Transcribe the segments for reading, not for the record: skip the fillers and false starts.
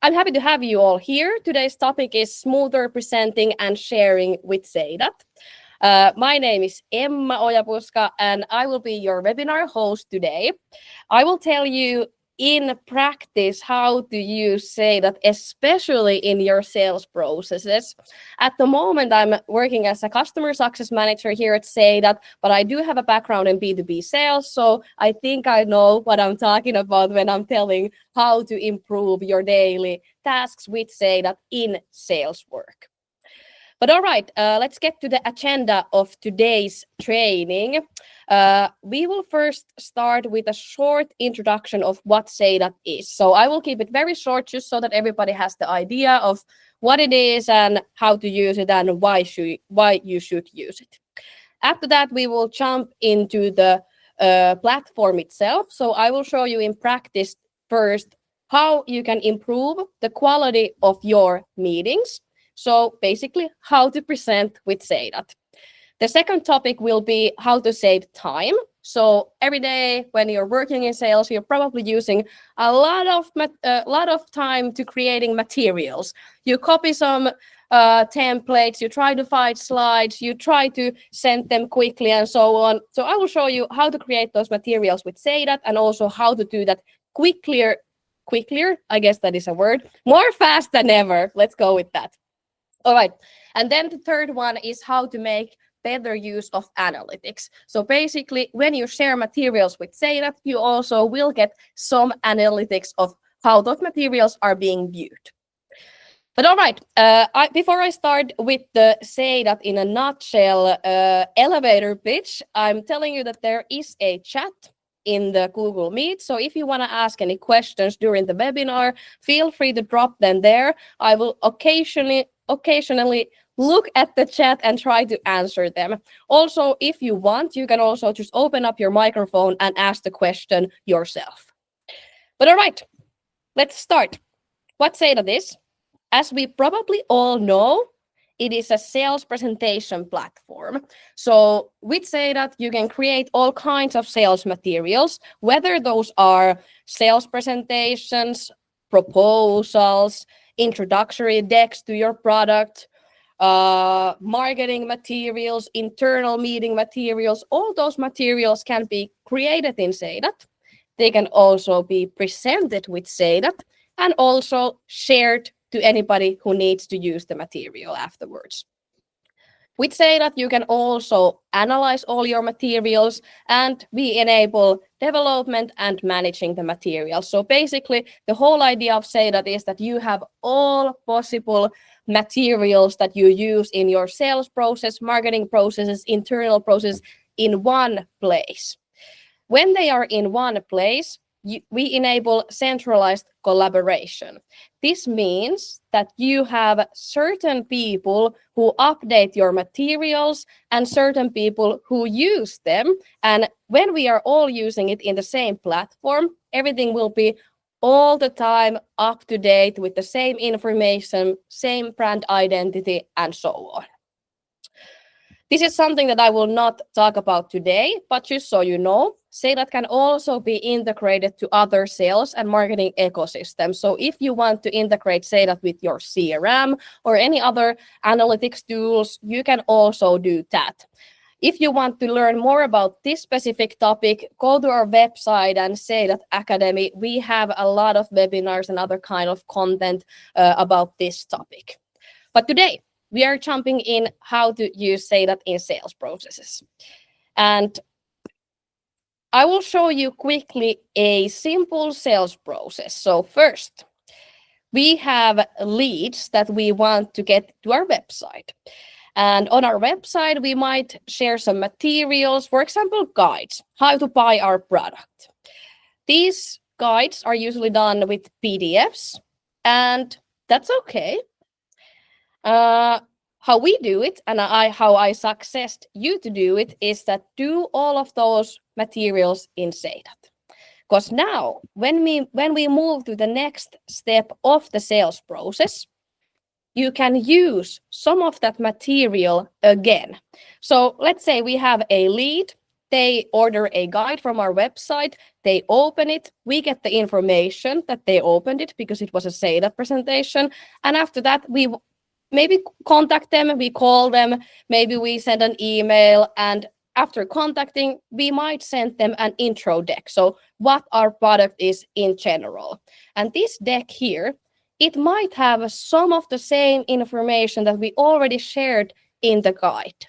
I'm happy to have you all here. Today's topic is smoother presenting and sharing with Seidat. My name is Emma Ojapuska, and I will be your webinar host today. I will tell you in practice how to use Seidat, especially in your sales processes. At the moment, I'm working as a customer success manager here at Seidat, but I do have a background in B2B sales, so I think I know what I'm talking about when I'm telling how to improve your daily tasks with Seidat in sales work. But all right, let's get to the agenda of today's training. We will first start with a short introduction of what Seidat is. So I will keep it very short just so that everybody has the idea of what it is and how to use it and why you should use it. After that, we will jump into the platform itself. So I will show you in practice first how you can improve the quality of your meetings. So basically, how to present with Seidat. The second topic will be how to save time. So every day when you're working in sales, you're probably using a lot of time to creating materials. You copy some templates, you try to find slides, you try to send them quickly and so on. So I will show you how to create those materials with Seidat and also how to do that quicker, I guess that is a word, more fast than ever. Let's go with that. All right. And then the third one is how to make better use of analytics. So basically, when you share materials with Seidat, you also will get some analytics of how those materials are being viewed. But all right, before I start with the Seidat in a nutshell elevator pitch, I'm telling you that there is a chat in the Google Meet. So if you want to ask any questions during the webinar, feel free to drop them there. I will occasionally look at the chat and try to answer them. Also, if you want, you can also just open up your microphone and ask the question yourself. But all right, let's start. What Seidat is? As we probably all know, it is a sales presentation platform. So with Seidat, you can create all kinds of sales materials, whether those are sales presentations, proposals, introductory decks to your product, marketing materials, internal meeting materials. All those materials can be created in Seidat. They can also be presented with Seidat and also shared to anybody who needs to use the material afterwards. With Seidat, you can also analyze all your materials, and we enable development and managing the materials. So basically, the whole idea of Seidat is that you have all possible materials that you use in your sales process, marketing processes, internal process in one place. When they are in one place, we enable centralized collaboration. This means that you have certain people who update your materials and certain people who use them. And when we are all using it in the same platform, everything will be all the time up to date with the same information, same brand identity, and so on. This is something that I will not talk about today, but just so you know, Seidat can also be integrated to other sales and marketing ecosystems. So if you want to integrate Seidat with your CRM or any other analytics tools, you can also do that. If you want to learn more about this specific topic, go to our website and Seidat Academy. We have a lot of webinars and other kind of content about this topic. But today, we are jumping in how to use Seidat in sales processes. And I will show you quickly a simple sales process. So first, we have leads that we want to get to our website. And on our website, we might share some materials, for example, guides, how to buy our product. These guides are usually done with PDFs, and that's okay. How we do it and how I suggest you to do it is that do all of those materials in Seidat. Because now, when we move to the next step of the sales process, you can use some of that material again. So let's say we have a lead, they order a guide from our website, they open it, we get the information that they opened it because it was a Seidat presentation. And after that, we maybe contact them, we call them, maybe we send an email, and after contacting, we might send them an intro deck. So what our product is in general. And this deck here, it might have some of the same information that we already shared in the guide.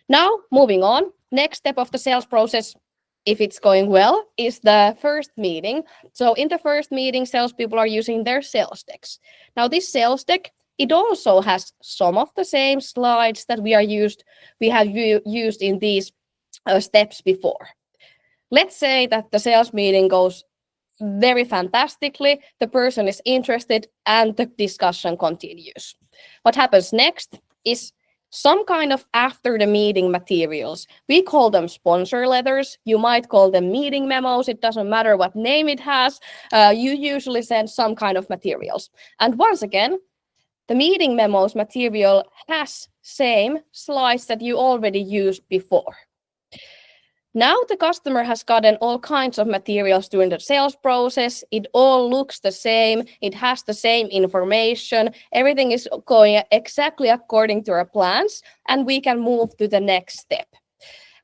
Now, moving on, next step of the sales process, if it's going well, is the first meeting. So in the first meeting, salespeople are using their sales decks. Now, this sales deck, it also has some of the same slides that we have used in these steps before. Let's say that the sales meeting goes very fantastically, the person is interested, and the discussion continues. What happens next is some kind of after the meeting materials. We call them sponsor letters. You might call them meeting memos. It doesn't matter what name it has. You usually send some kind of materials. And once again, the meeting memos material has same slides that you already used before. Now the customer has gotten all kinds of materials during the sales process. It all looks the same. It has the same information. Everything is going exactly according to our plans, and we can move to the next step.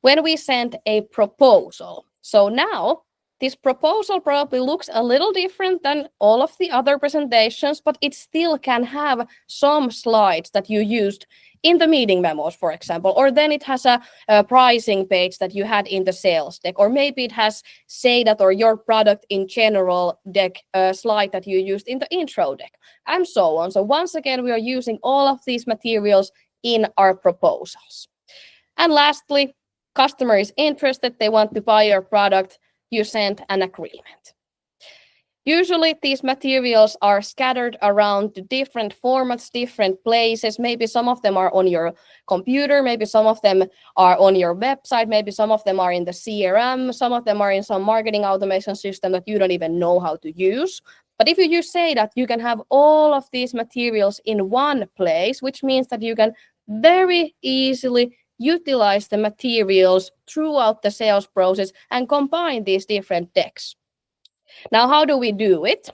When we send a proposal. So now this proposal probably looks a little different than all of the other presentations, but it still can have some slides that you used in the meeting memos, for example, or then it has a pricing page that you had in the sales deck, or maybe it has Seidat or your product in general deck slide that you used in the intro deck, and so on. So once again, we are using all of these materials in our proposals. And lastly, customer is interested, they want to buy your product, you send an agreement. Usually these materials are scattered around to different formats, different places. Maybe some of them are on your computer, maybe some of them are on your website, maybe some of them are in the CRM, some of them are in some marketing automation system that you don't even know how to use. But if you say that you can have all of these materials in one place, which means that you can very easily utilize the materials throughout the sales process and combine these different decks. Now, how do we do it?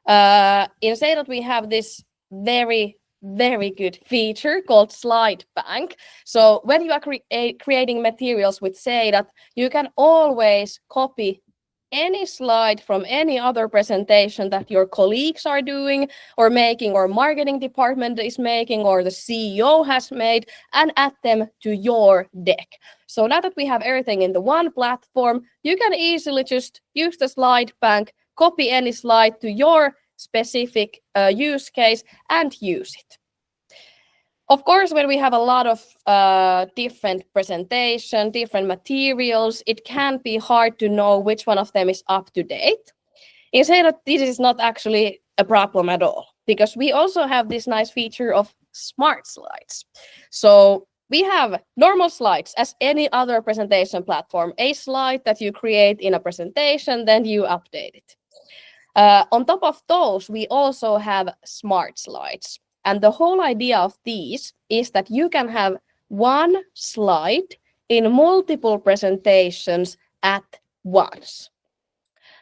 In Seidat, we have this very good feature called Slide Bank. So when you are creating materials with Seidat, you can always copy any slide from any other presentation that your colleagues are doing or making, or marketing department is making, or the CEO has made, and add them to your deck. So now that we have everything in the one platform, you can easily just use the slide bank, copy any slide to your specific use case, and use it. Of course, when we have a lot of different presentation, different materials, it can be hard to know which one of them is up to date. In Seidat, this is not actually a problem at all, because we also have this nice feature of smart slides. So we have normal slides as any other presentation platform, a slide that you create in a presentation, then you update it. On top of those, we also have smart slides. And the whole idea of these is that you can have one slide in multiple presentations at once.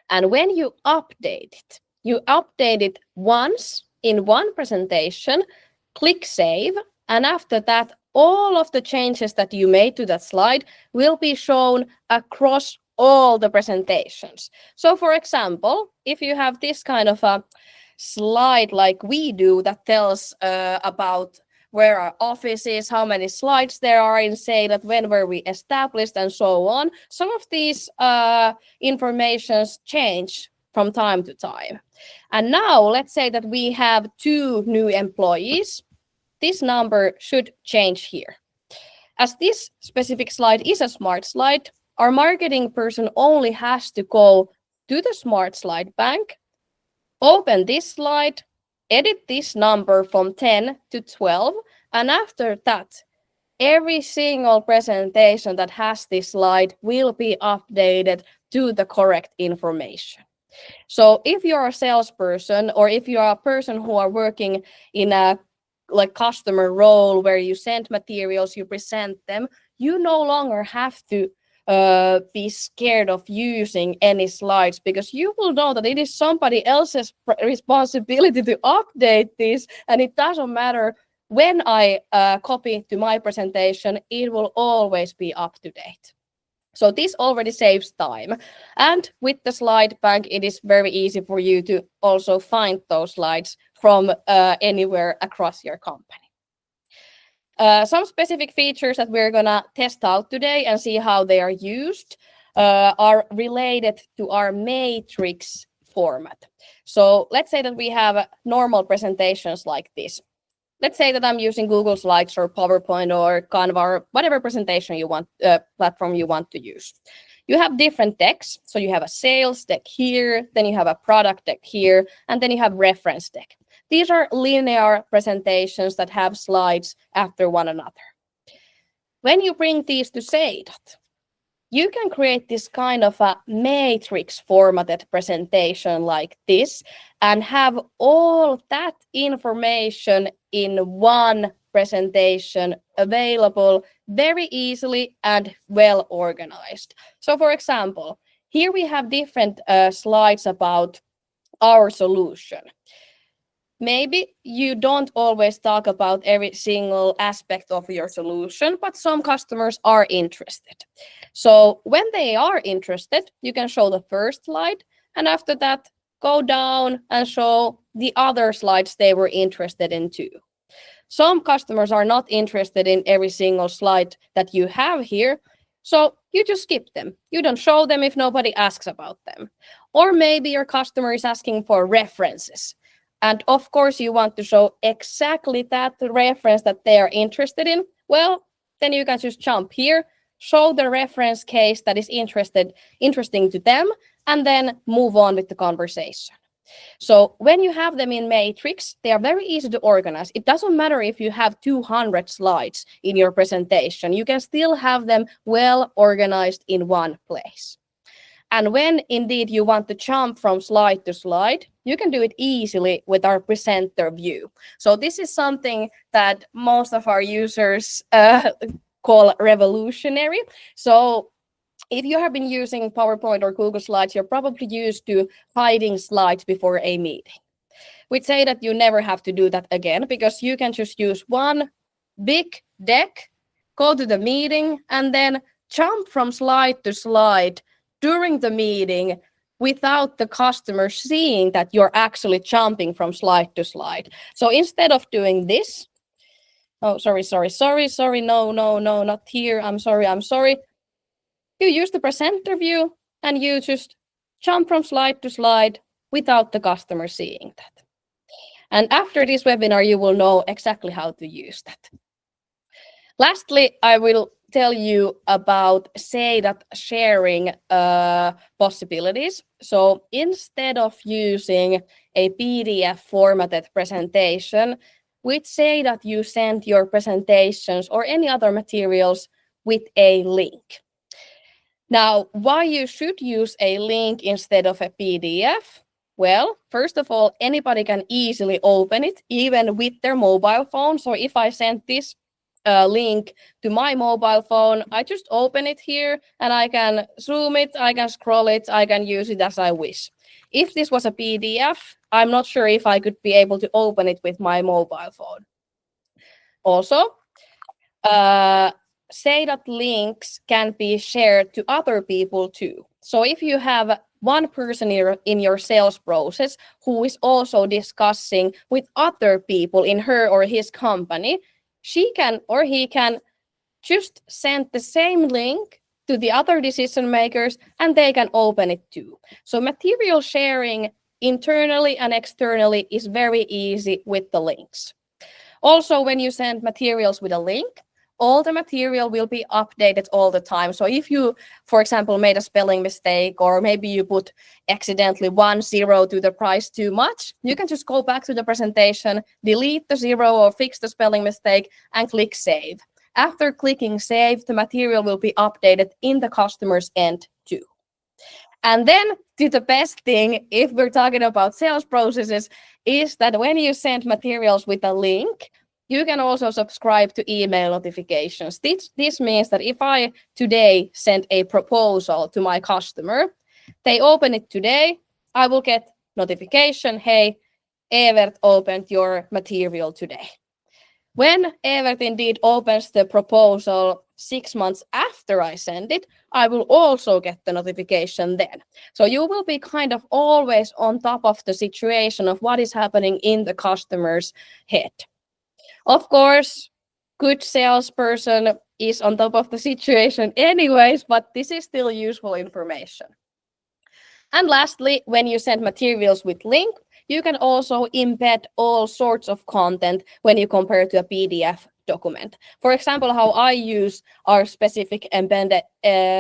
And when you update it once in one presentation, click save, and after that, all of the changes that you made to that slide will be shown across all the presentations. So for example, if you have this kind of a slide like we do that tells about where our office is, how many slides there are in Seidat, when were we established, and so on. Some of these informations change from time to time. And now let's say that we have 2 new employees. This number should change here. As this specific slide is a smart slide, our marketing person only has to go to the smart slide bank, open this slide, edit this number from 10 to 12, and after that, every single presentation that has this slide will be updated to the correct information. So if you're a salesperson, or if you're a person who are working in a customer role where you send materials, you present them, you no longer have to be scared of using any slides, because you will know that it is somebody else's responsibility to update this, and it doesn't matter when I copy to my presentation, it will always be up to date. So this already saves time. And with the slide bank, it is very easy for you to also find those slides from anywhere across your company. Some specific features that we're gonna test out today and see how they are used are related to our matrix format. So let's say that we have normal presentations like this. Let's say that I'm using Google Slides or PowerPoint or Canva or whatever presentation you want, platform you want to use. You have different decks. So you have a sales deck here, then you have a product deck here, and then you have reference deck. These are linear presentations that have slides after one another. When you bring these to Seidat, you can create this kind of a matrix formatted presentation like this and have all that information in one presentation available very easily and well organized. So for example, here we have different slides about our solution. Maybe you don't always talk about every single aspect of your solution, but some customers are interested. So when they are interested, you can show the first slide, and after that, go down and show the other slides they were interested in too. Some customers are not interested in every single slide that you have here, so you just skip them. You don't show them if nobody asks about them. Or maybe your customer is asking for references. And of course, you want to show exactly that reference that they are interested in. Well, then you can just jump here, show the reference case that is interesting to them, and then move on with the conversation. So when you have them in matrix, they are very easy to organize. It doesn't matter if you have 200 slides in your presentation. You can still have them well organized in one place. And when indeed you want to jump from slide to slide, you can do it easily with our presenter view. So this is something that most of our users call revolutionary. So if you have been using PowerPoint or Google Slides, you're probably used to hiding slides before a meeting. We'd say that you never have to do that again, because you can just use one big deck, go to the meeting, and then jump from slide to slide during the meeting without the customer seeing that you're actually jumping from slide to slide. So instead of doing this, oh, sorry, no, not here, I'm sorry. You use the presenter view and you just jump from slide to slide without the customer seeing that. And after this webinar, you will know exactly how to use that. Lastly, I will tell you about Seidat sharing possibilities. So instead of using a PDF formatted presentation, with Seidat you send your presentations or any other materials with a link. Now, why you should use a link instead of a PDF? Well, first of all, anybody can easily open it, even with their mobile phone. So if I send this link to my mobile phone, I just open it here and I can zoom it, I can scroll it, I can use it as I wish. If this was a PDF, I'm not sure if I could be able to open it with my mobile phone. Also, Seidat links can be shared to other people too. So if you have one person in your sales process who is also discussing with other people in her or his company, she can or he can just send the same link to the other decision makers and they can open it too. So material sharing internally and externally is very easy with the links. Also, when you send materials with a link, all the material will be updated all the time. So if you, for example, made a spelling mistake, or maybe you put accidentally 1 0 to the price too much, you can just go back to the presentation, delete the 0 or fix the spelling mistake, and click save. After clicking save, the material will be updated in the customer's end too. And then to the best thing, if we're talking about sales processes, is that when you send materials with a link, You can also subscribe to email notifications. This means that if I today send a proposal to my customer, they open it today, I will get notification, hey, Evert opened your material today. When Evert indeed opens the proposal 6 months after I send it, I will also get the notification then. So you will be kind of always on top of the situation of what is happening in the customer's head. Of course, good salesperson is on top of the situation anyways, but this is still useful information. And lastly, when you send materials with link, you can also embed all sorts of content when you compare to a PDF document. For example, how I use our specific embedded,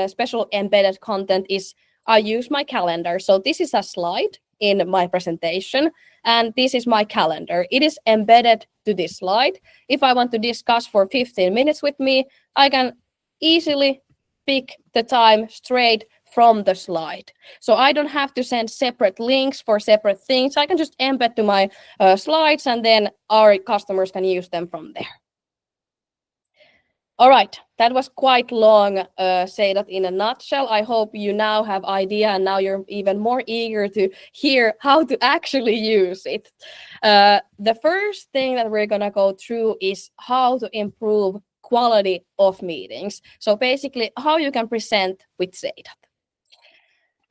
special embedded content is I use my calendar. So this is a slide in my presentation, and this is my calendar. It is embedded to this slide. If I want to discuss for 15 minutes with me, I can easily pick the time straight from the slide. So I don't have to send separate links for separate things. I can just embed to my slides, and then our customers can use them from there. All right, that was quite long, say that in a nutshell. I hope you now have idea, and now you're even more eager to hear how to actually use it. The first thing that we're gonna go through is how to improve quality of meetings. So basically, how you can present with Seidat.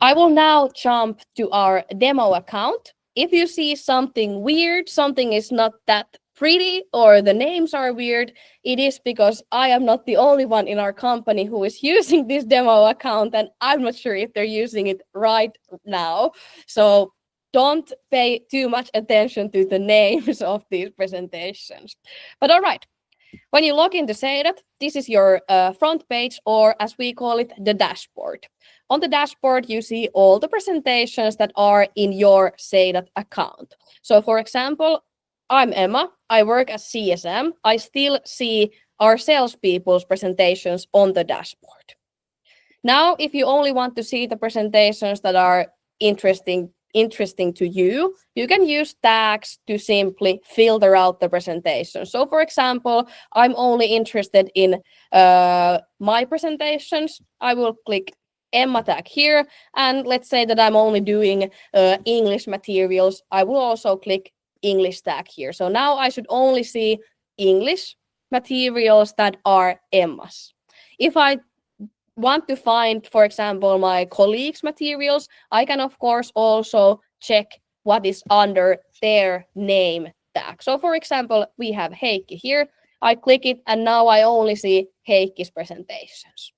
I will now jump to our demo account. If you see something weird, something is not that pretty, or the names are weird, it is because I am not the only one in our company who is using this demo account, and I'm not sure if they're using it right now. So don't pay too much attention to the names of these presentations. But all right, when you log into Seidat, this is your front page, or as we call it, the dashboard. On the dashboard, you see all the presentations that are in your Seidat account. So for example, I'm Emma, I work as CSM. I still see our salespeople's presentations on the dashboard. Now, if you only want to see the presentations that are interesting to you, you can use tags to simply filter out the presentation. So for example, I'm only interested in my presentations. I will click Emma tag here, and let's say that I'm only doing English materials. I will also click English tag here. So now I should only see English materials that are Emma's. If I want to find, for example, my colleagues' materials, I can, of course, also check what is under their name tag. So, for example, we have Heikki here. I click it, and now I only see Heikki's presentations.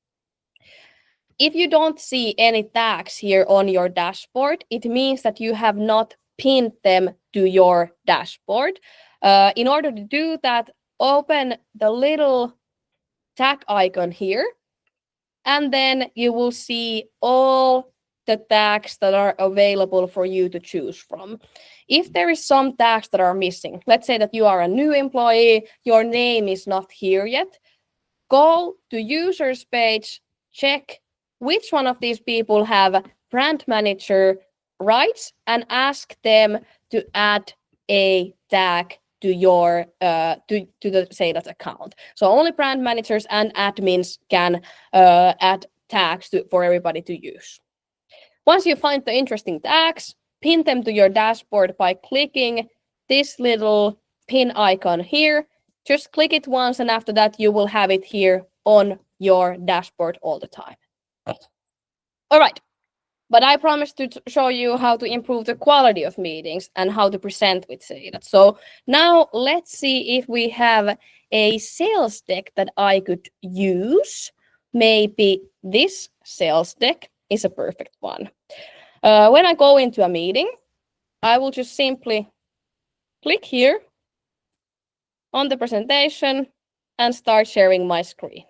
If you don't see any tags here on your dashboard, it means that you have not pinned them to your dashboard. In order to do that, open the little tag icon here, and then you will see all the tags that are available for you to choose from. If there is some tags that are missing, let's say that you are a new employee, your name is not here yet, go to users page, check which one of these people have brand manager rights, and ask them to add a tag to your to the Seidat account. So only brand managers and admins can add tags for everybody to use. Once you find the interesting tags, pin them to your dashboard by clicking this little pin icon here. Just click it once, and after that you will have it here on your dashboard all the time. All right, but I promised to show you how to improve the quality of meetings and how to present with Seidat. So now let's see if we have a sales deck that I could use. Maybe this sales deck is a perfect one. When I go into a meeting, I will just simply click here on the presentation and start sharing my screen.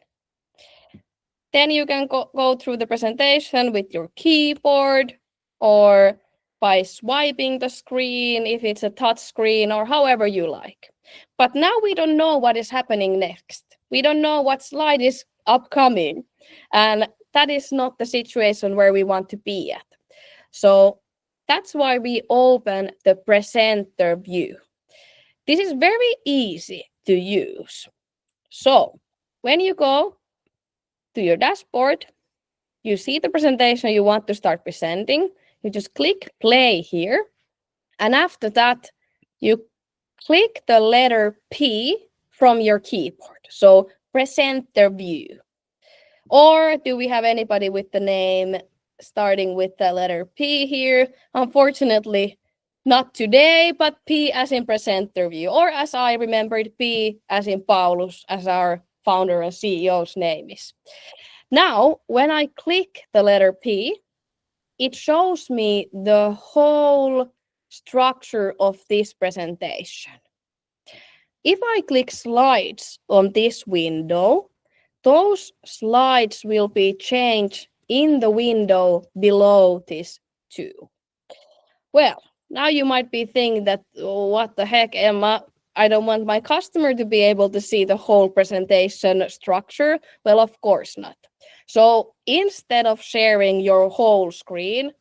Then you can go through the presentation with your keyboard or by swiping the screen if it's a touch screen, or however you like. But now we don't know what is happening next. We don't know what slide is upcoming. And that is not the situation where we want to be at. So that's why we open the presenter view. This is very easy to use. So when you go to your dashboard, you see the presentation you want to start presenting. You just click play here. And after that, you click the letter P from your keyboard. So presenter view. Or do we have anybody with the name starting with the letter P here? Unfortunately, not today, but P as in presenter view. Or as I remembered, P as in Paulus, as our founder and CEO's name is. Now, when I click the letter P, it shows me the whole structure of this presentation. If I click slides on this window, those slides will be changed in the window below this too. Well, now you might be thinking that, oh, what the heck, Emma? I don't want my customer to be able to see the whole presentation structure. Well, of course not. So instead of sharing your whole screen,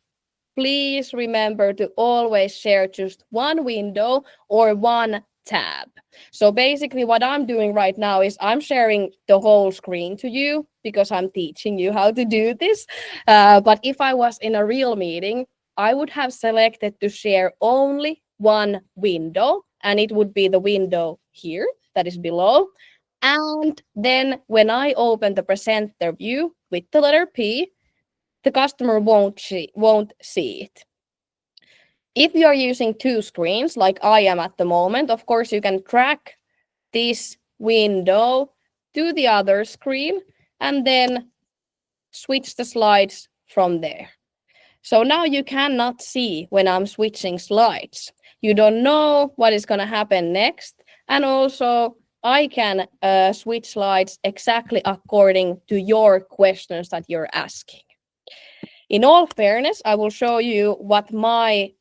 please remember to always share just one window or one tab. So basically what I'm doing right now is I'm sharing the whole screen to you because I'm teaching you how to do this. But if I was in a real meeting, I would have selected to share only one window, and it would be the window here that is below. And then when I open the presenter view with the letter P, the customer won't see it. If you are using two screens like I am at the moment, of course you can drag this window to the other screen and then switch the slides from there. So now you cannot see when I'm switching slides. You don't know what is going to happen next. And also I can switch slides exactly according to your questions that you're asking. In all fairness, I will show you what my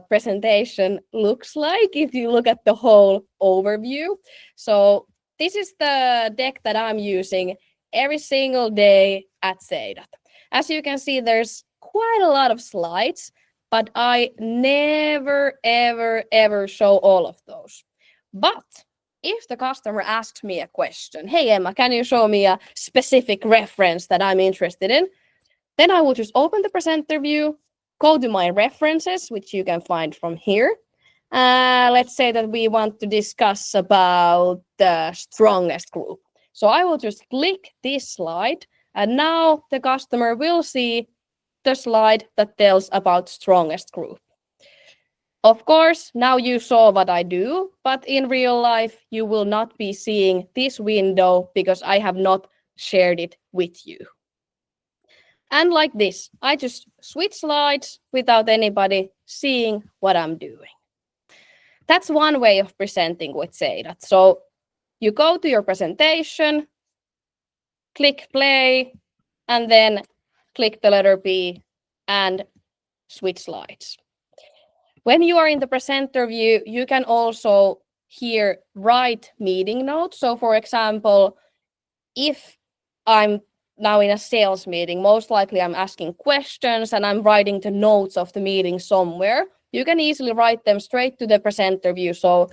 presentation looks like if you look at the whole overview. So this is the deck that I'm using every single day at Seidat. As you can see, there's quite a lot of slides, but I never, ever, ever show all of those. But if the customer asks me a question, hey Emma, can you show me a specific reference that I'm interested in? Then I will just open the presenter view, go to my references, which you can find from here. Let's say that we want to discuss about the strongest group. So I will just click this slide, and now the customer will see the slide that tells about strongest group. Of course, now you saw what I do, but in real life, you will not be seeing this window because I have not shared it with you. And like this, I just switch slides without anybody seeing what I'm doing. That's one way of presenting with Seidat. So you go to your presentation, click play, and then click the letter B and switch slides. When you are in the presenter view, you can also here write meeting notes. So for example, if I'm now in a sales meeting, most likely I'm asking questions and I'm writing the notes of the meeting somewhere. You can easily write them straight to the presenter view. So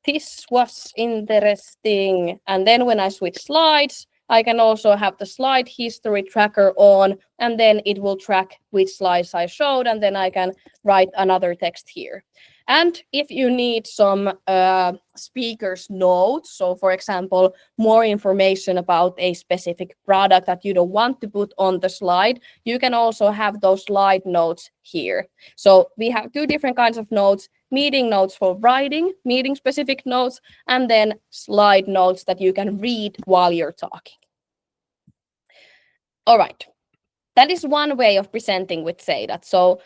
this was interesting. And then when I switch slides, I can also have the slide history tracker on, and then it will track which slides I showed, and then I can write another text here. And if you need some speaker's notes, so for example, more information about a specific product that you don't want to put on the slide, you can also have those slide notes here. So we have two different kinds of notes: meeting notes for writing, meeting specific notes, and then slide notes that you can read while you're talking. All right, that is one way of presenting with Seidat. So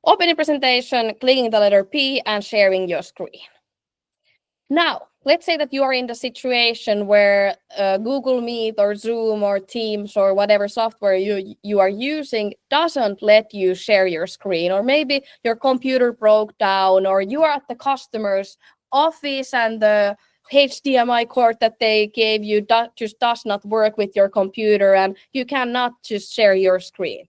opening presentation, clicking the letter P, and sharing your screen. Now, let's say that you are in the situation where Google Meet or Zoom or Teams or whatever software you are using doesn't let you share your screen, or maybe your computer broke down, or you are at the customer's office and the HDMI cord that they gave you just does not work with your computer and you cannot just share your screen.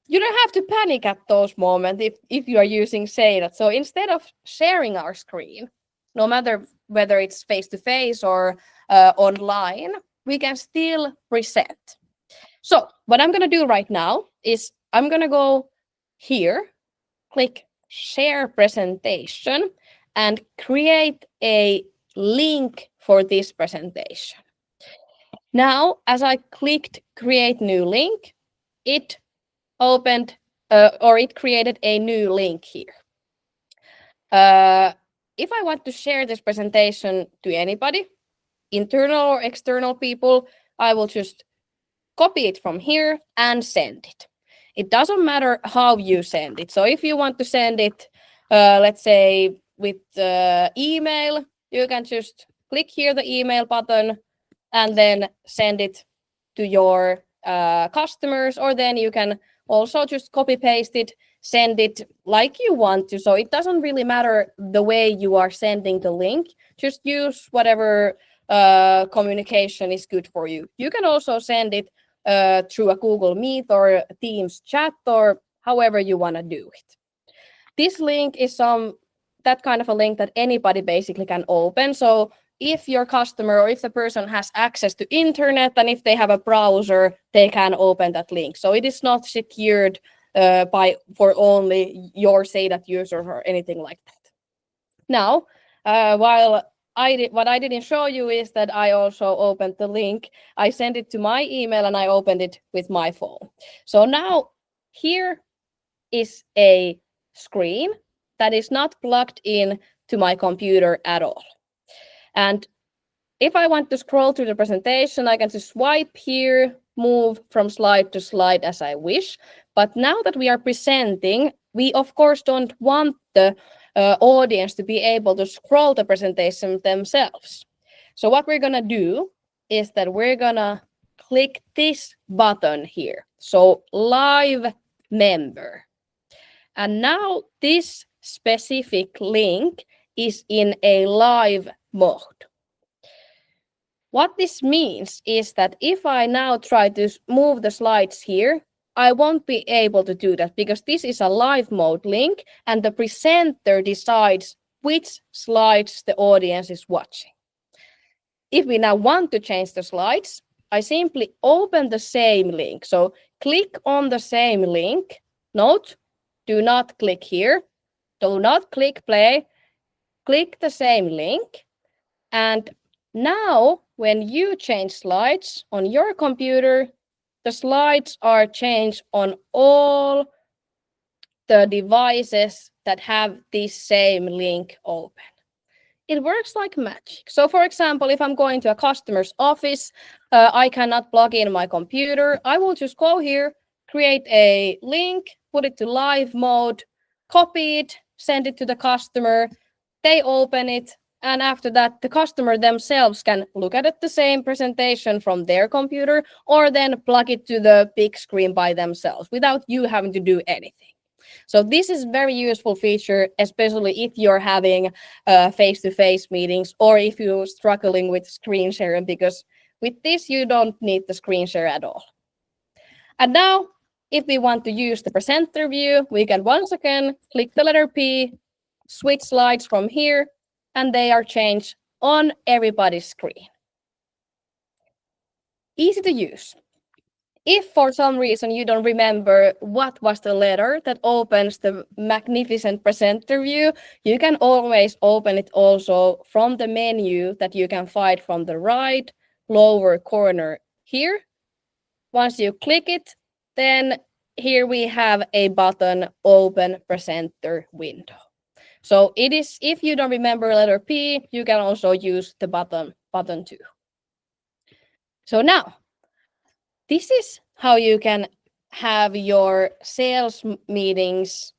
You don't have to panic at those moments if you are using Seidat. So instead of sharing our screen, no matter whether it's face to face or online, we can still present. So what I'm going to do right now is I'm going to go here, click share presentation, and create a link for this presentation. Now, as I clicked create new link, it opened or it created a new link here. If I want to share this presentation to anybody, internal or external people, I will just copy it from here and send it. It doesn't matter how you send it. So if you want to send it, let's say with email, you can just click here the email button and then send it to your customers, or then you can also just copy paste it, send it like you want to. So it doesn't really matter the way you are sending the link. Just use whatever communication is good for you. You can also send it through a Google Meet or Teams chat or however you want to do it. This link is that kind of a link that anybody basically can open. So if your customer or if the person has access to internet and if they have a browser, they can open that link. So it is not secured for only Your Seidat users or anything like that. Now, what I didn't show you is that I also opened the link. I sent it to my email and I opened it with my phone. So now here is a screen that is not plugged in to my computer at all. And if I want to scroll through the presentation, I can just swipe here, move from slide to slide as I wish. But now that we are presenting, we of course don't want the audience to be able to scroll the presentation themselves. So what we're gonna do is that we're gonna click this button here. So live member. And now this specific link is in a live mode. What this means is that if I now try to move the slides here, I won't be able to do that because this is a live mode link and the presenter decides which slides the audience is watching. If we now want to change the slides, I simply open the same link. So click on the same link. Note, do not click here. Do not click play. Click the same link. And now when you change slides on your computer, the slides are changed on all the devices that have this same link open. It works like magic. So for example, if I'm going to a customer's office, I cannot plug in my computer. I will just go here, create a link, put it to live mode, copy it, send it to the customer. They open it. And after that, the customer themselves can look at it, the same presentation from their computer, or then plug it to the big screen by themselves without you having to do anything. So this is a very useful feature, especially if you're having face-to-face meetings or if you're struggling with screen sharing, because with this, you don't need the screen share at all. And now, if we want to use the presenter view, we can once again click the letter P, switch slides from here, and they are changed on everybody's screen. Easy to use. If for some reason you don't remember what was the letter that opens the magnificent presenter view, you can always open it also from the menu that you can find from the right lower corner here. Once you click it, then here we have a button, Open Presenter Window. So it is, if you don't remember letter P, you can also use the button too. So now, this is how you can have your sales meetings,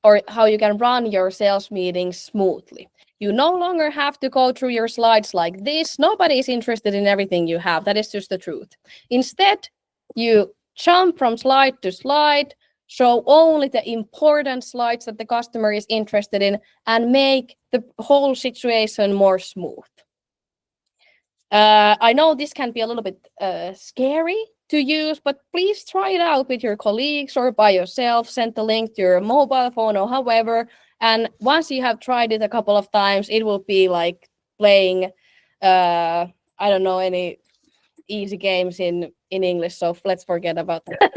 or how you can run your sales meetings smoothly. You no longer have to go through your slides like this. Nobody is interested in everything you have. That is just the truth. Instead, you jump from slide to slide, show only the important slides that the customer is interested in, and make the whole situation more smooth. I know this can be a little bit scary to use, but please try it out with your colleagues or by yourself. Send the link to your mobile phone or however, And once you have tried it a couple of times, it will be like playing, I don't know any easy games in English, so let's forget about that.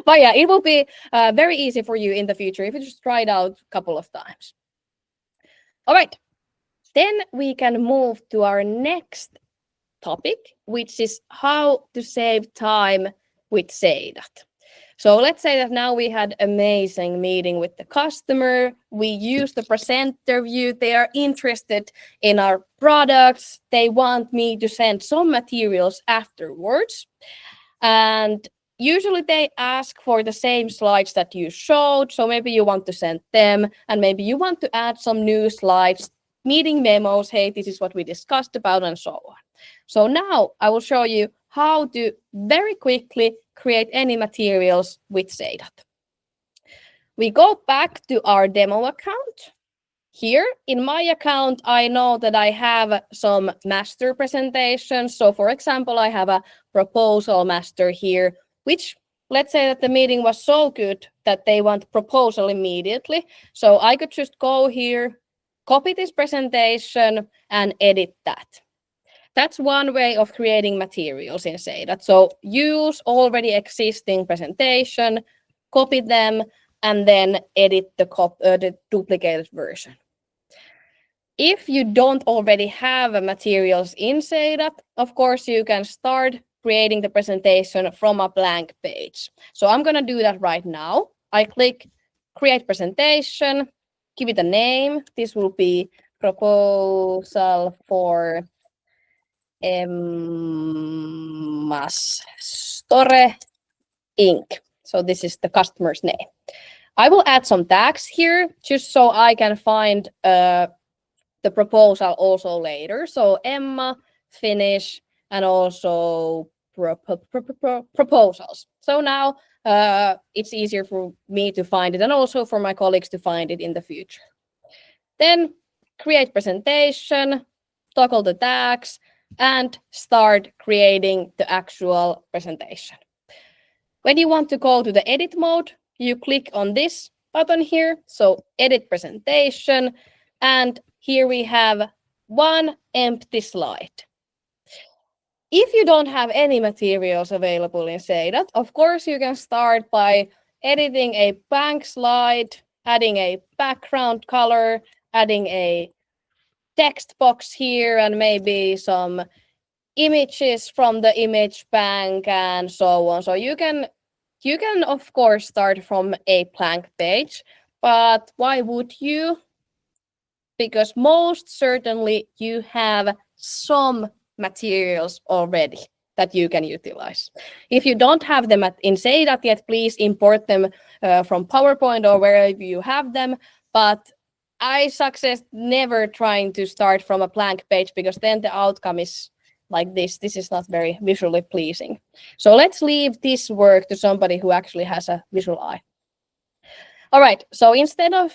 But yeah, it will be very easy for you in the future if you just try it out a couple of times. All right, then we can move to our next topic, which is how to save time with Seidat. So let's say that now we had amazing meeting with the customer. We use the presenter view. They are interested in our products. They want me to send some materials afterwards. And usually they ask for the same slides that you showed. So maybe you want to send them, and maybe you want to add some new slides, meeting memos. Hey, this is what we discussed about, and so on. So now I will show you how to very quickly create any materials with Seidat. We go back to our demo account. Here in my account, I know that I have some master presentations. So for example, I have a proposal master here, which let's say that the meeting was so good that they want proposal immediately. So I could just go here, copy this presentation and edit that. That's one way of creating materials in Seidat. So use already existing presentation, copy them, and then edit the duplicated version. If you don't already have materials in Seidat, of course, you can start creating the presentation from a blank page. So I'm going to do that right now. I click Create Presentation, give it a name. This will be Proposal for Emma's Store Inc. So this is the customer's name. I will add some tags here just so I can find the proposal also later. So Emma, finish, and also proposals. So now it's easier for me to find it and also for my colleagues to find it in the future. Then create presentation, toggle the tags, and start creating the actual presentation. When you want to go to the edit mode, you click on this button here. So edit presentation. And here we have one empty slide. If you don't have any materials available in Seidat, of course you can start by editing a blank slide, adding a background color, adding a text box here, and maybe some images from the image bank and so on. So you can of course start from a blank page, but why would you? Because most certainly you have some materials already that you can utilize. If you don't have them in Seidat yet, please import them from PowerPoint or wherever you have them. But I suggest never trying to start from a blank page, because then the outcome is like this. This is not very visually pleasing. So let's leave this work to somebody who actually has a visual eye. All right, so instead of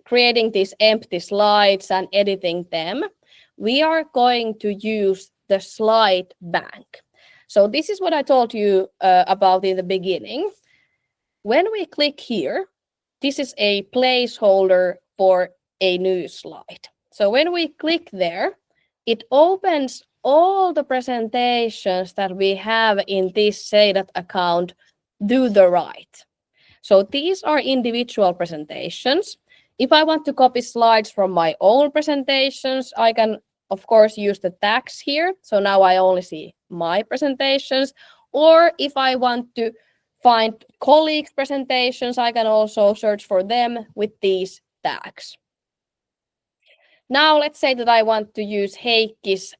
creating these empty slides and editing them, we are going to use the slide bank. So this is what I told you about in the beginning. When we click here, this is a placeholder for a new slide. So when we click there, it opens all the presentations that we have in this Seidat account to the right. So these are individual presentations. If I want to copy slides from my own presentations, I can, of course, use the tags here. So now I only see my presentations. Or if I want to find colleagues' presentations, I can also search for them with these tags. Now let's say that I want to use Heikki's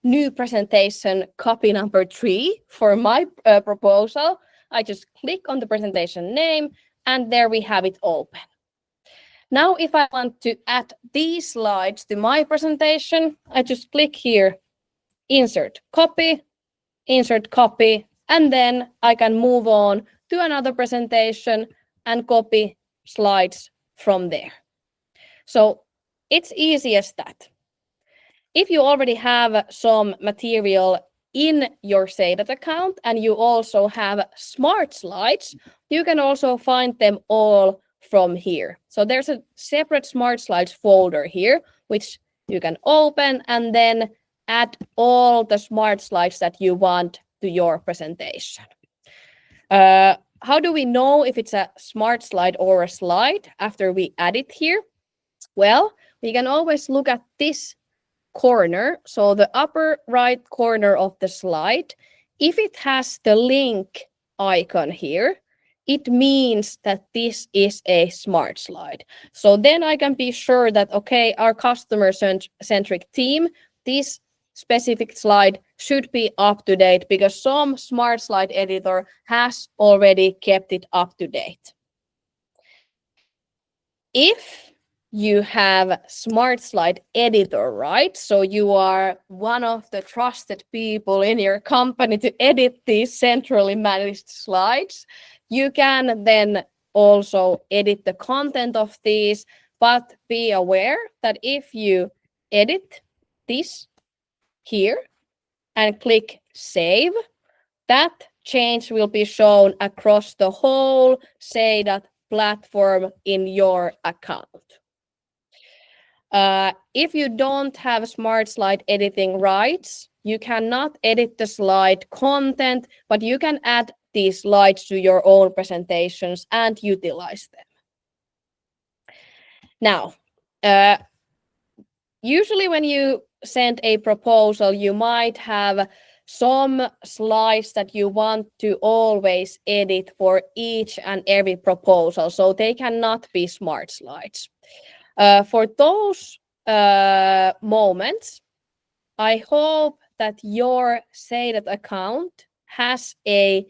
new presentation copy number 3 for my proposal. I just click on the presentation name, and there we have it open. Now, if I want to add these slides to my presentation, I just click here, insert copy, and then I can move on to another presentation and copy slides from there. So it's easy as that. If you already have some material in your Seidat account and you also have smart slides, you can also find them all from here. So there's a separate Smart Slides folder here, which you can open and then add all the Smart Slides that you want to your presentation. How do we know if it's a smart slide or a slide after we add it here? Well, we can always look at this corner, so the upper right corner of the slide. If it has the link icon here, it means that this is a smart slide. So then I can be sure that, okay, our customer-centric team, this specific slide should be up to date because some smart slide editor has already kept it up to date. If you have smart slide editor, right? So you are one of the trusted people in your company to edit these centrally managed slides. You can then also edit the content of these, but be aware that if you edit this here and click save, that change will be shown across the whole Seidat platform in your account. If you don't have smart slide editing rights, you cannot edit the slide content, but you can add these slides to your own presentations and utilize them. Now, usually when you send a proposal, you might have some slides that you want to always edit for each and every proposal, so they cannot be smart slides. For those moments, I hope that your Seidat account has a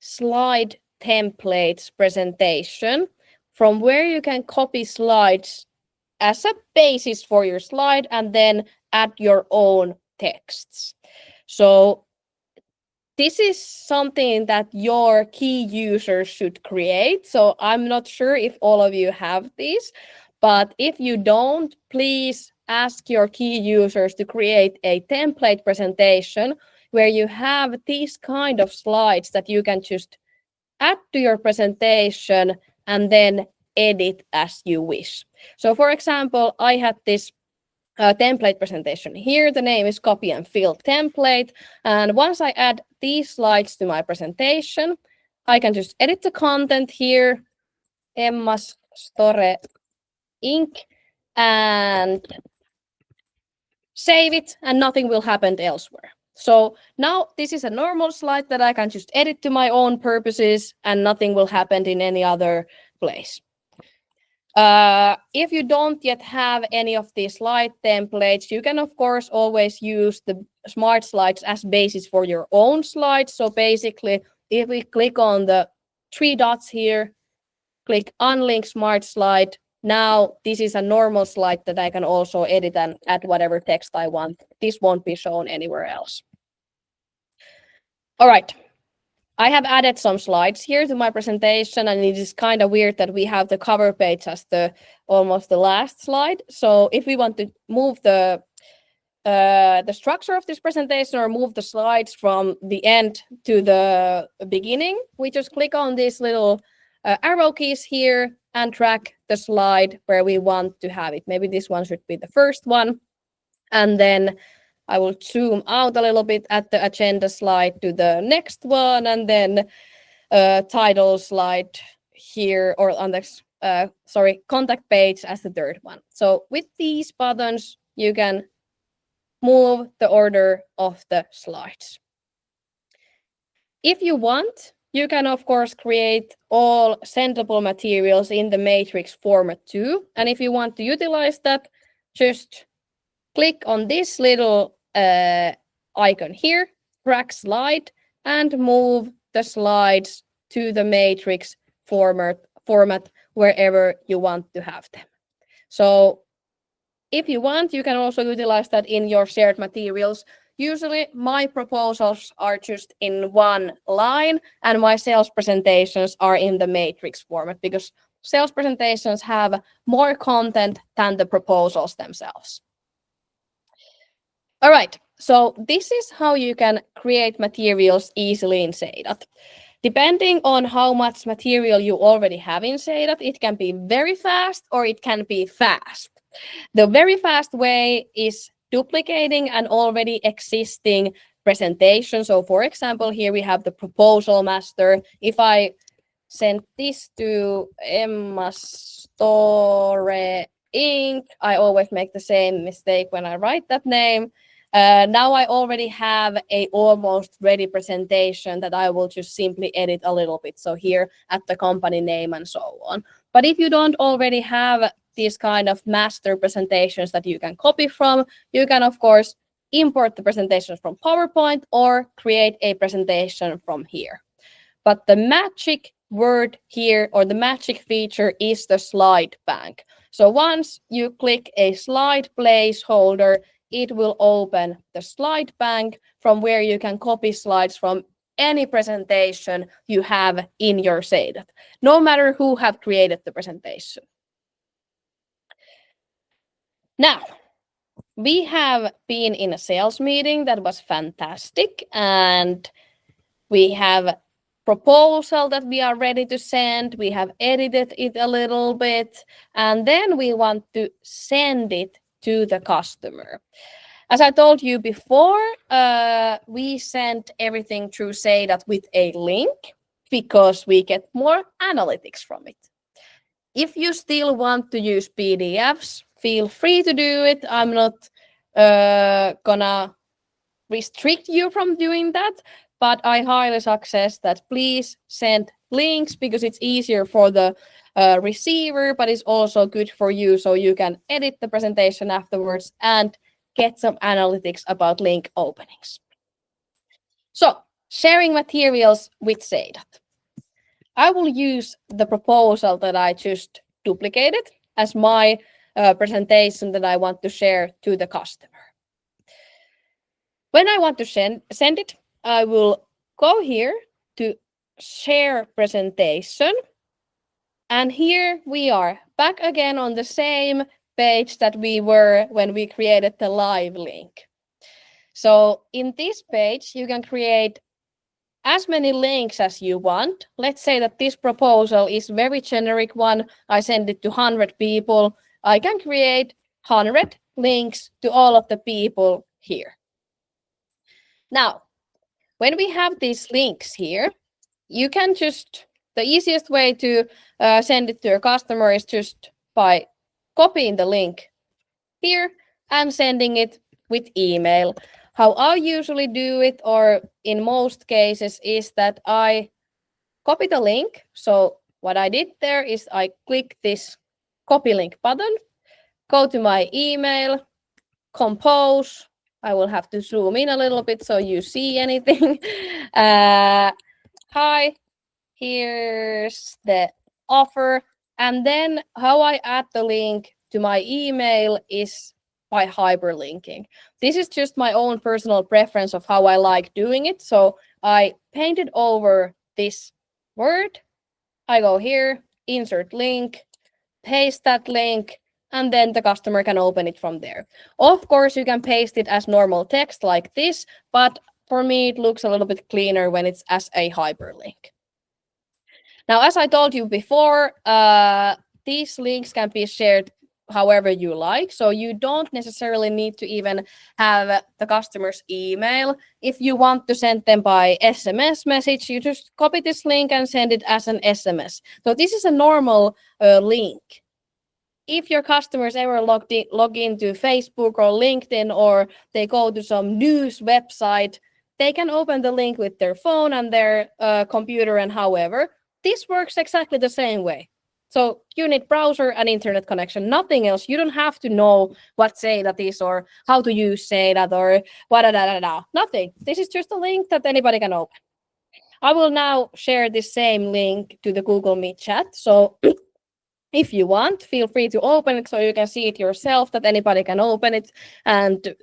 slide templates presentation from where you can copy slides as a basis for your slide and then add your own texts. So this is something that your key users should create. So I'm not sure if all of you have these, but if you don't, please ask your key users to create a template presentation where you have these kind of slides that you can just add to your presentation and then edit as you wish. So for example, I had this template presentation here. The name is copy and fill template. And once I add these slides to my presentation, I can just edit the content here, Emma's Store Inc. and save it, and nothing will happen elsewhere. So now this is a normal slide that I can just edit to my own purposes and nothing will happen in any other place. If you don't yet have any of these slide templates, you can of course always use the smart slides as basis for your own slides. So basically, if we click on the three dots here, click unlink smart slide, now this is a normal slide that I can also edit and add whatever text I want. This won't be shown anywhere else. All right. I have added some slides here to my presentation, and it is kind of weird that we have the cover page as almost the last slide. So if we want to move the structure of this presentation or move the slides from the end to the beginning, we just click on these little arrow keys here and drag the slide where we want to have it. Maybe this one should be the first one. And then I will zoom out a little bit at the agenda slide to the next one, and then title slide here, or on the contact page as the third one. So with these buttons, you can move the order of the slides. If you want, you can of course create all sendable materials in the matrix format too. And if you want to utilize that, just click on this little icon here, drag slide, and move the slides to the matrix format wherever you want to have them. So if you want, you can also utilize that in your shared materials. Usually my proposals are just in one line and my sales presentations are in the matrix format because sales presentations have more content than the proposals themselves. All right, so this is how you can create materials easily in Seidat. Depending on how much material you already have in Seidat, it can be very fast or it can be fast. The very fast way is duplicating an already existing presentation. So for example, here we have the proposal master. If I send this to Emma Store Inc., I always make the same mistake when I write that name. Now I already have a almost ready presentation that I will just simply edit a little bit. So here at the company name and so on. But if you don't already have these kind of master presentations that you can copy from, you can of course import the presentations from PowerPoint or create a presentation from here. But the magic word here, or the magic feature, is the slide bank. So once you click a slide placeholder, it will open the slide bank from where you can copy slides from any presentation you have in your Seidat, no matter who have created the presentation. Now, we have been in a sales meeting that was fantastic, and we have proposal that we are ready to send. We have edited it a little bit, and then we want to send it to the customer. As I told you before, we sent everything through Seidat with a link because we get more analytics from it. If you still want to use PDFs, feel free to do it. I'm not gonna restrict you from doing that, but I highly suggest that please send links because it's easier for the receiver, but it's also good for you so you can edit the presentation afterwards and get some analytics about link openings. So, sharing materials with Seidat. I will use the proposal that I just duplicated as my presentation that I want to share to the customer. When I want to send it, I will go here to share presentation. And here we are back again on the same page that we were when we created the live link. So in this page, you can create as many links as you want. Let's say that this proposal is very generic one. I send it to 100 people. I can create 100 links to all of the people here. Now, when we have these links here, you can just, the easiest way to send it to your customer is just by copying the link here and sending it with email. How I usually do it, or in most cases, is that I copy the link. So what I did there is I click this copy link button, go to my email, compose. I will have to zoom in a little bit so you see anything. Hi, here's the offer. And then how I add the link to my email is by hyperlinking. This is just my own personal preference of how I like doing it. So I painted over this word. I go here, insert link, paste that link, and then the customer can open it from there. Of course, you can paste it as normal text like this, but for me, it looks a little bit cleaner when it's as a hyperlink. Now, as I told you before, these links can be shared however you like. So you don't necessarily need to even have the customer's email. If you want to send them by SMS message, you just copy this link and send it as an SMS. So this is a normal link. If your customers ever log into Facebook or LinkedIn, or they go to some news website, they can open the link with their phone and their computer and however. This works exactly the same way. So you need browser and internet connection, nothing else. You don't have to know what Seidat is or how to use Seidat or nothing. This is just a link that anybody can open. I will now share this same link to the Google Meet chat. So if you want, feel free to open it so you can see it yourself, that anybody can open it and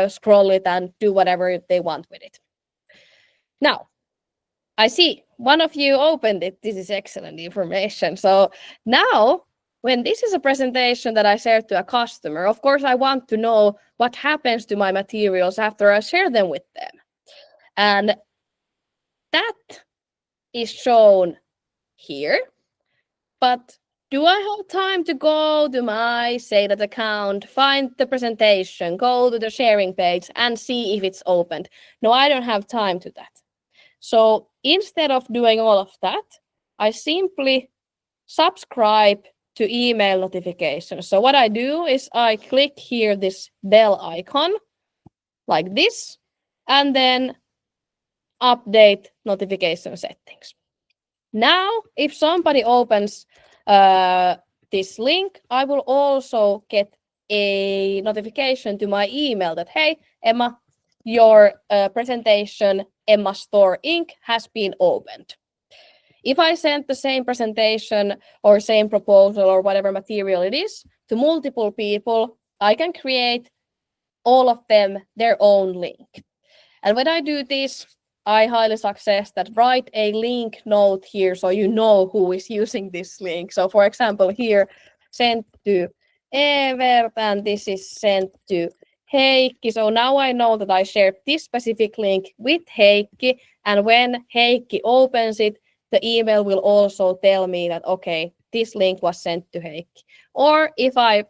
scroll it and do whatever they want with it. Now, I see one of you opened it. This is excellent information. So now, when this is a presentation that I share to a customer, of course, I want to know what happens to my materials after I share them with them. And that is shown here, but do I have time to go to my Seidat account, find the presentation, go to the sharing page and see if it's opened? No, I don't have time to that. So instead of doing all of that, I simply subscribe to email notifications. So what I do is I click here this bell icon like this, and then update notification settings. Now, if somebody opens this link, I will also get a notification to my email that, hey, Emma, your presentation, Emma Store Inc. has been opened. If I send the same presentation or same proposal or whatever material it is to multiple people, I can create all of them their own link. And when I do this, I highly suggest that write a link note here so you know who is using this link. So for example, here, sent to Evert, and this is sent to Heikki. So now I know that I shared this specific link with Heikki, and when Heikki opens it, the email will also tell me that, okay, this link was sent to Heikki. Or if I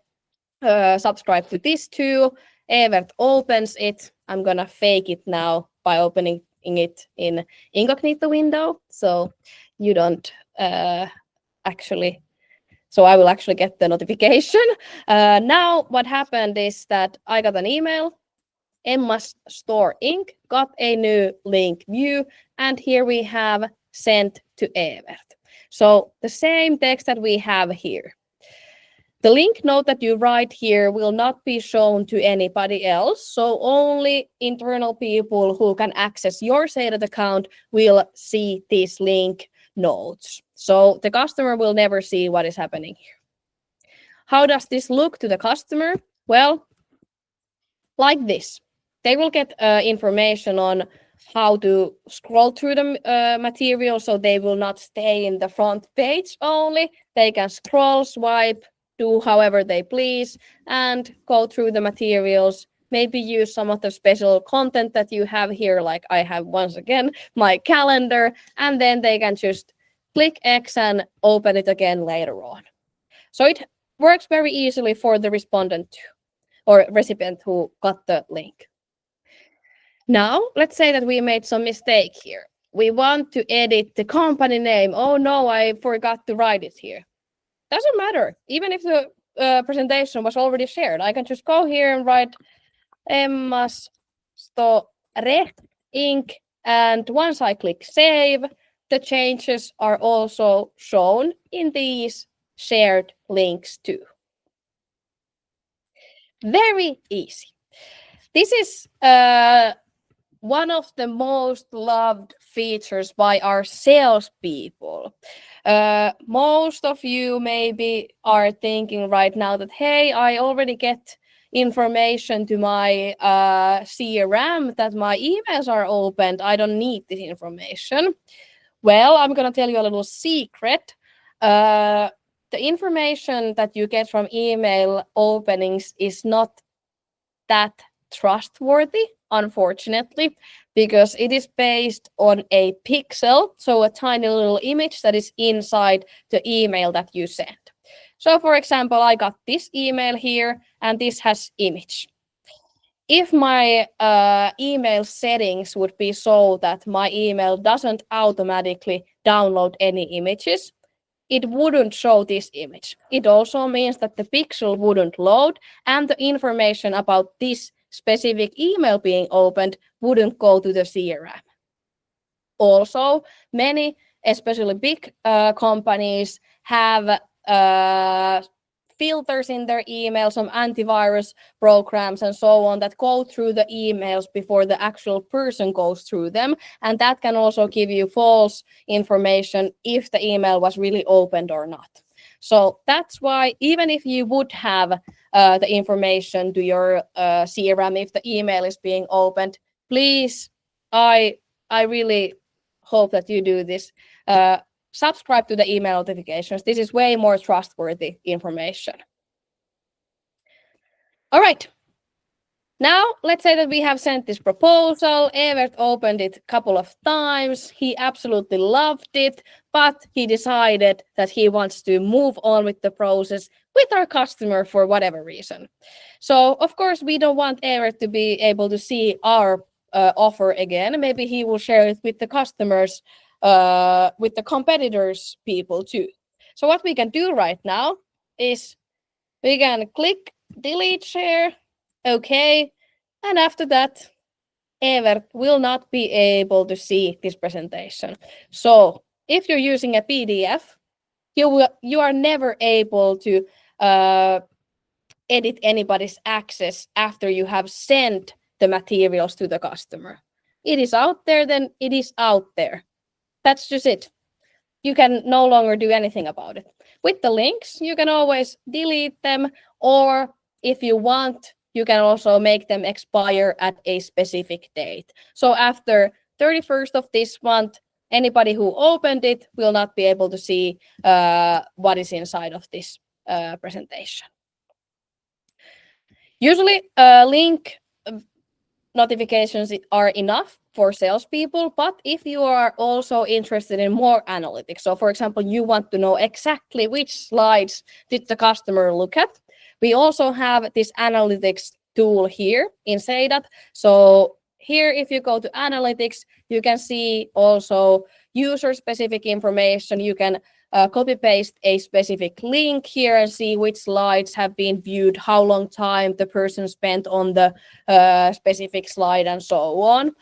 subscribe to this too, Evert opens it, I'm gonna fake it now by opening it in incognito window, so you don't actually, so I will actually get the notification. Now what happened is that I got an email, Emma's Store Inc. got a new link view, and here we have sent to Evert. So the same text that we have here. The link note that you write here will not be shown to anybody else, so only internal people who can access your Seidat account will see these link notes. So the customer will never see what is happening here. How does this look to the customer? Well, like this. They will get information on how to scroll through the material, so they will not stay in the front page only. They can scroll, swipe, do however they please, and go through the materials, maybe use some of the special content that you have here, like I have once again my calendar, and then they can just click X and open it again later on. So it works very easily for the respondent too, or recipient who got the link. Now, let's say that we made some mistake here. We want to edit the company name. Oh no, I forgot to write it here. Doesn't matter. Even if the presentation was already shared, I can just go here and write Emma's Store Inc. And once I click save, the changes are also shown in these shared links too. Very easy. This is one of the most loved features by our salespeople. Most of you maybe are thinking right now that, hey, I already get information to my CRM that my emails are opened. I don't need this information. Well, I'm going to tell you a little secret. The information that you get from email openings is not that trustworthy, unfortunately, because it is based on a pixel, so a tiny little image that is inside the email that you send. So for example, I got this email here, and this has image. If my email settings would be so that my email doesn't automatically download any images, it wouldn't show this image. It also means that the pixel wouldn't load, and the information about this specific email being opened wouldn't go to the CRM. Also, many, especially big companies, have filters in their email, some antivirus programs and so on that go through the emails before the actual person goes through them. And that can also give you false information if the email was really opened or not. So that's why even if you would have the information to your CRM, if the email is being opened, please, I really hope that you do this. Subscribe to the email notifications. This is way more trustworthy information. All right. Now, let's say that we have sent this proposal. Evert opened it a couple of times. He absolutely loved it, but he decided that he wants to move on with the process with our customer for whatever reason. So, of course, we don't want Evert to be able to see our offer again. Maybe he will share it with the customers, with the competitors' people too. So, what we can do right now is we can click delete share. Okay. And after that, Evert will not be able to see this presentation. So if you're using a PDF, you are never able to edit anybody's access after you have sent the materials to the customer. It is out there, then it is out there. That's just it. You can no longer do anything about it. With the links, you can always delete them, or if you want, you can also make them expire at a specific date. So after 31st of this month, anybody who opened it will not be able to see what is inside of this presentation. Usually, link notifications are enough for salespeople, but if you are also interested in more analytics, so for example, you want to know exactly which slides did the customer look at, we also have this analytics tool here in Seidat. So here, if you go to analytics, you can see also user-specific information. You can copy paste a specific link here and see which slides have been viewed, how long time the person spent on the specific slide, and so on.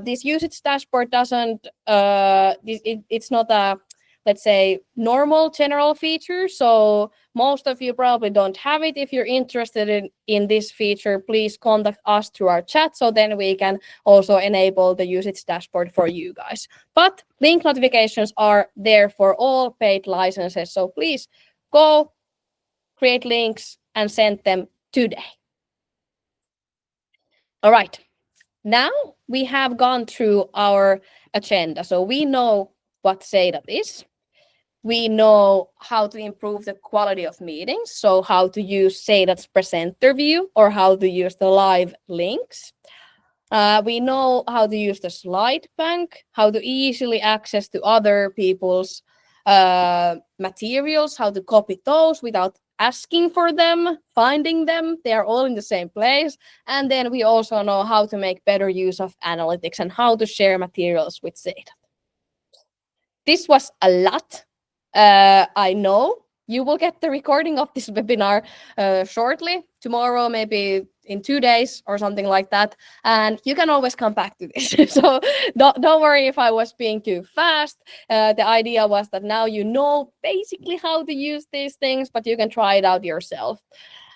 This usage dashboard doesn't, it's not a, let's say, normal general feature. So most of you probably don't have it. If you're interested in this feature, please contact us through our chat, so then we can also enable the usage dashboard for you guys. But link notifications are there for all paid licenses. So please go create links and send them today. All right. Now we have gone through our agenda. So we know what Seidat is. We know how to improve the quality of meetings. So how to use Seidat's presenter view or how to use the live links. We know how to use the slide bank, how to easily access to other people's materials, how to copy those without asking for them, finding them. They are all in the same place. And then we also know how to make better use of analytics and how to share materials with Seidat. This was a lot. I know you will get the recording of this webinar shortly, tomorrow, maybe in 2 days or something like that. And you can always come back to this. So don't worry if I was being too fast. The idea was that now you know basically how to use these things, but you can try it out yourself.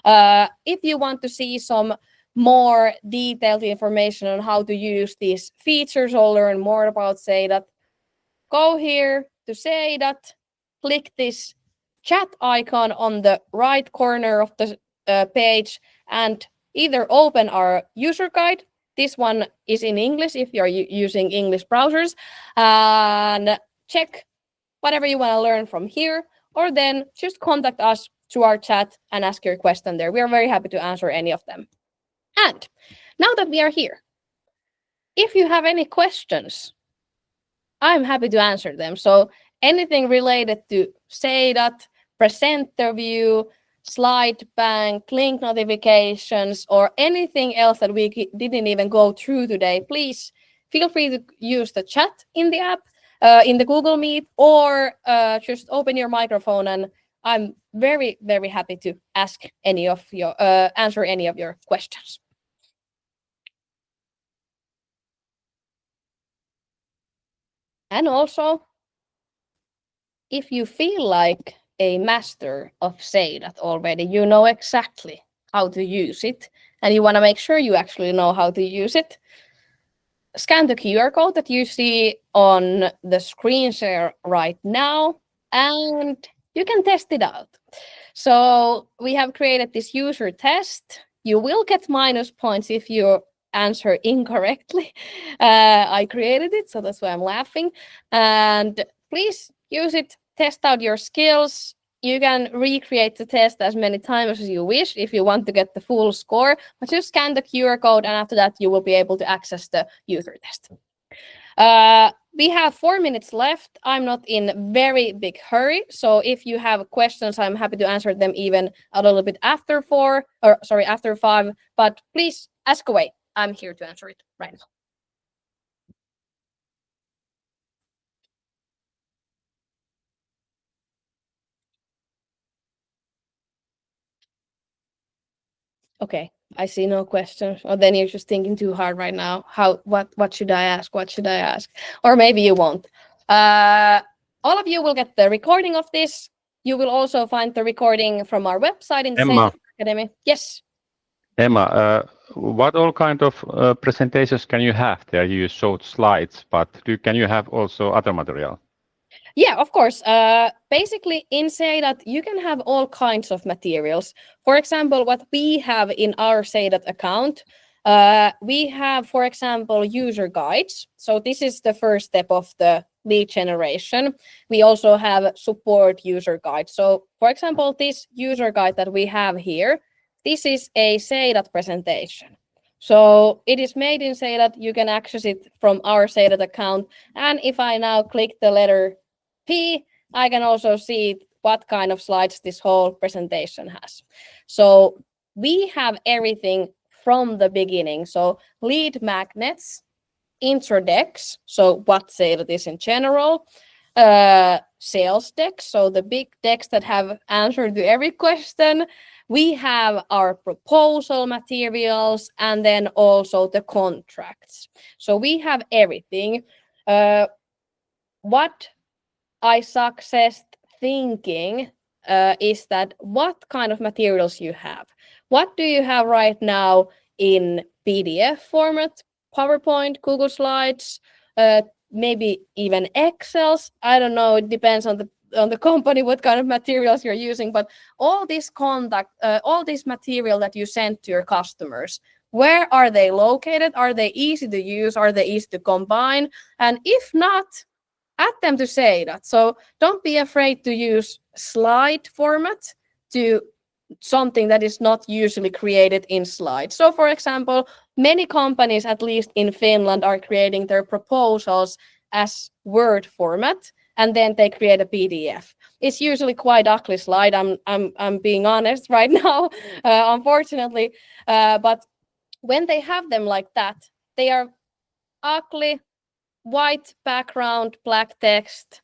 If you want to see some more detailed information on how to use these features or learn more about Seidat, go here to Seidat, click this chat icon on the right corner of the page, and either open our user guide. This one is in English if you're using English browsers, and check whatever you want to learn from here, or then just contact us through our chat and ask your question there. We are very happy to answer any of them. And now that we are here, if you have any questions, I'm happy to answer them. So anything related to Seidat, presenter view, slide bank, link notifications, or anything else that we didn't even go through today, please feel free to use the chat in the app, in the Google Meet, or just open your microphone, and I'm very, very happy to ask any of your, answer any of your questions. And also, if you feel like a master of Seidat already, you know exactly how to use it, and you want to make sure you actually know how to use it, scan the QR code that you see on the screen share right now, and you can test it out. So we have created this user test. You will get minus points if you answer incorrectly. I created it, so that's why I'm laughing. And please use it, test out your skills. you can recreate the test as many times as you wish if you want to get the full score, but just scan the QR code and after that you will be able to access the user test. We have 4 minutes left. I'm not in very big hurry, so if you have questions, I'm happy to answer them even a little bit after after 5, but please ask away. I'm here to answer it right now. Okay, I see no questions. Or then you're just thinking too hard right now. What should I ask? What should I ask? Or maybe you won't. All of you will get the recording of this. You will also find the recording from our website in the Emma. Academy. Yes. Emma, what all kind of presentations can you have there? You showed slides, but can you have also other material? Yeah, of course. Basically, in Seidat, you can have all kinds of materials. For example, what we have in our Seidat account, we have, for example, user guides. So this is the first step of the lead generation. We also have support user guide. So, for example, this user guide that we have here, this is a Seidat presentation. So it is made in Seidat. You can access it from our Seidat account. And if I now click the letter P, I can also see what kind of slides this whole presentation has. So we have everything from the beginning. So lead magnets, intro decks, so what Seidat is in general, sales decks, so the big decks that have answered to every question. We have our proposal materials and then also the contracts. So we have everything. What I success thinking is that what kind of materials you have. What do you have right now in PDF format, PowerPoint, Google Slides, maybe even Excels? I don't know. It depends on the company what kind of materials you're using. But all this all this material that you send to your customers, where are they located? Are they easy to use? Are they easy to combine? And if not, add them to Seidat. So don't be afraid to use slide format to something that is not usually created in slides. So for example, many companies, at least in Finland, are creating their proposals as Word format, and then they create a PDF. It's usually quite ugly slide. I'm being honest right now, unfortunately. But when they have them like that, they are ugly, white background, black text.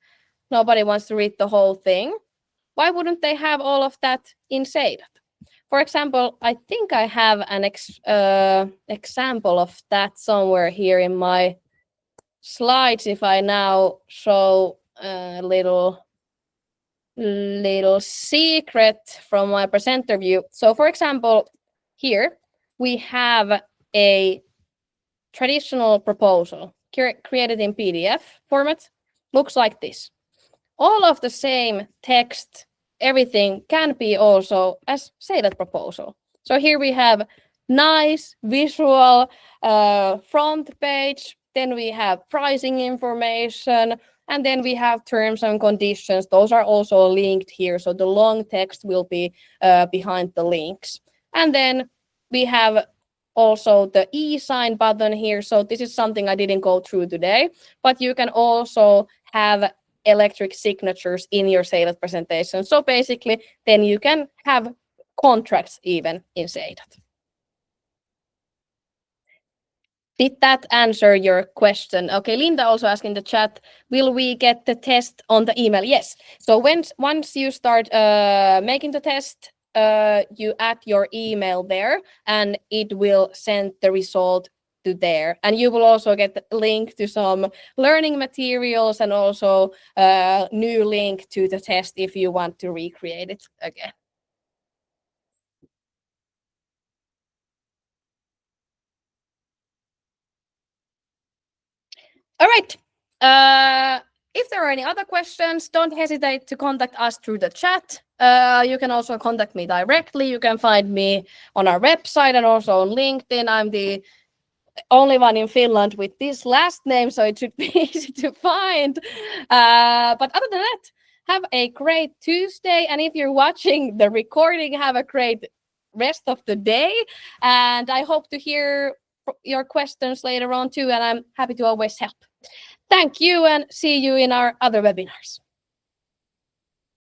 Nobody wants to read the whole thing. Why wouldn't they have all of that in Seidat? For example, I think I have an example of that somewhere here in my slides. If I now show a little secret from my presenter view. So for example, here we have a traditional proposal created in PDF format. Looks like this. All of the same text, everything can be also as Seidat proposal. So here we have nice visual front page, then we have pricing information, and then we have terms and conditions. Those are also linked here, so the long text will be behind the links. And then we have also the e-sign button here. So this is something I didn't go through today, but you can also have electric signatures in your Seidat presentation. So basically, then you can have contracts even in Seidat. Did that answer your question? Okay, Linda also asked in the chat, will we get the test on the email? Yes. So once you start making the test, you add your email there and it will send the result to there. And you will also get the link to some learning materials and also a new link to the test if you want to recreate it again. All right. If there are any other questions, don't hesitate to contact us through the chat. You can also contact me directly. You can find me on our website and also on LinkedIn. I'm the only one in Finland with this last name, so it should be easy to find. But other than that, Have a great Tuesday. And if you're watching the recording, have a great rest of the day. And I hope to hear your questions later on too. And I'm happy to always help. Thank you and see you in our other webinars.